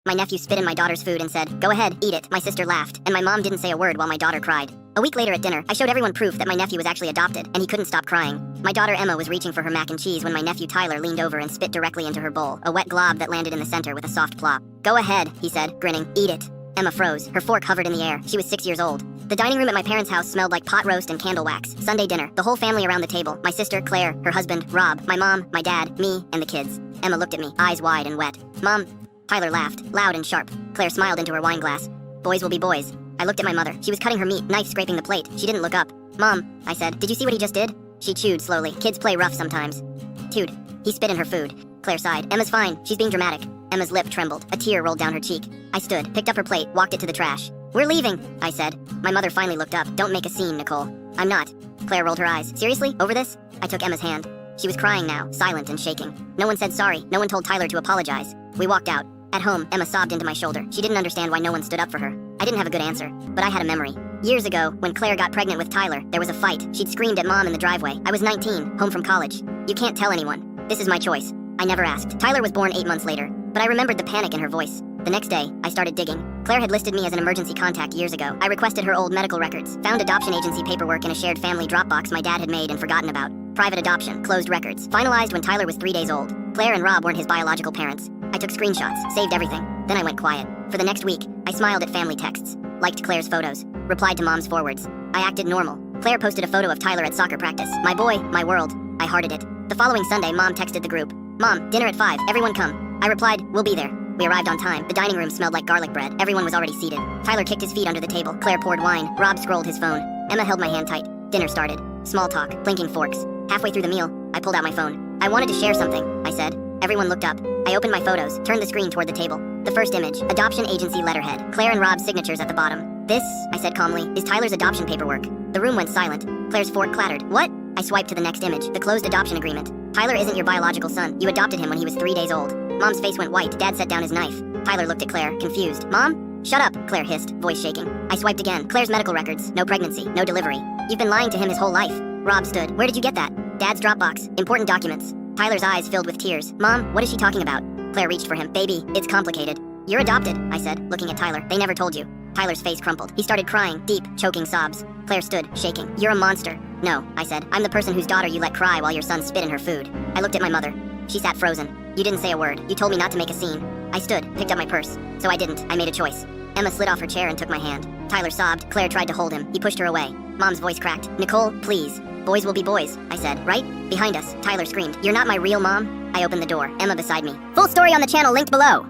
My nephew spit in my daughter's food and said, "Go ahead, eat it." My sister laughed, and my mom didn't say a word while my daughter cried. A week later at dinner, I showed everyone proof that my nephew was actually adopted, and he couldn't stop crying. My daughter Emma was reaching for her mac and cheese when my nephew Tayler leaned over and spit directly into her bowl, a wet glob that landed in the center with a soft plop. "Go ahead," he said, grinning. "Eat it." Emma froze, her fork hovered in the air. She was 6 years old. The dining room at my parents' house smelled like pot roast and candle wax. Sunday dinner, the whole family around the table. My sister, Claire, her husband, Rob, my mom, my dad, me, and the kids. Emma looked at me, eyes wide and wet. "Mom." Tayler laughed, loud and sharp. Claire smiled into her wine glass. "Boys will be boys." I looked at my mother. She was cutting her meat, knife scraping the plate. She didn't look up. "Mom," I said, "did you see what he just did?" She chewed slowly. Kids play rough sometimes. "Dude, he spit in her food." Claire sighed. "Emma's fine. She's being dramatic." Emma's lip trembled. A tear rolled down her cheek. I stood, picked up her plate, walked it to the trash. "We're leaving," I said. My mother finally looked up. "Don't make a scene, Nicole." "I'm not." Claire rolled her eyes. "Seriously? Over this?" I took Emma's hand. She was crying now, silent and shaking. No one said sorry. No one told Tayler to apologize. We walked out. At home, Emma sobbed into my shoulder. She didn't understand why no one stood up for her. I didn't have a good answer, but I had a memory. Years ago, when Claire got pregnant with Tayler, there was a fight. She'd screamed at Mom in the driveway. I was 19, home from college. You can't tell anyone. This is my choice. I never asked. Tayler was born 8 months later, but I remembered the panic in her voice. The next day, I started digging. Claire had listed me as an emergency contact years ago. I requested her old medical records, found adoption agency paperwork in a shared family Dropbox my dad had made and forgotten about. Private adoption, closed records, finalized when Tayler was 3 days old. Claire and Rob weren't his biological parents. I took screenshots, saved everything. Then I went quiet. For the next week, I smiled at family texts, liked Claire's photos, replied to Mom's forwards. I acted normal. Claire posted a photo of Tayler at soccer practice. My boy, my world. I hearted it. The following Sunday, Mom texted the group. "Mom, dinner at 5, everyone come." I replied, "We'll be there." We arrived on time. The dining room smelled like garlic bread. Everyone was already seated. Tayler kicked his feet under the table. Claire poured wine. Rob scrolled his phone. Emma held my hand tight. Dinner started. Small talk, blinking forks. Halfway through the meal, I pulled out my phone. "I wanted to share something," I said. Everyone looked up. I opened my photos, turned the screen toward the table. The first image, adoption agency letterhead, Claire and Rob's signatures at the bottom. "This," I said calmly, "is Tyler's adoption paperwork." The room went silent. Claire's fork clattered. "What?" I swiped to the next image, the closed adoption agreement. "Tayler isn't your biological son. You adopted him when he was 3 days old." Mom's face went white. Dad set down his knife. Tayler looked at Claire, confused. "Mom?" "Shut up," Claire hissed, voice shaking. I swiped again. Claire's medical records. No pregnancy, no delivery. "You've been lying to him his whole life." Rob stood. "Where did you get that?" "Dad's Dropbox. Important documents." Tyler's eyes filled with tears. "Mom, what is she talking about?" Claire reached for him. "Baby, it's complicated." "You're adopted," I said, looking at Tayler. "They never told you." Tyler's face crumpled. He started crying, deep, choking sobs. Claire stood, shaking. "You're a monster." "No," I said. "I'm the person whose daughter you let cry while your son spit in her food." I looked at my mother. She sat frozen. "You didn't say a word. You told me not to make a scene." I stood, picked up my purse. So I didn't. I made a choice. Emma slid off her chair and took my hand. Tyler sobbed. Claire tried to hold him. He pushed her away. Mom's voice cracked. "Nicole, please." "Boys will be boys," I said. "Right?" Behind us, Tyler screamed, "You're not my real mom?" I opened the door. Emma beside me. Full story on the channel linked below.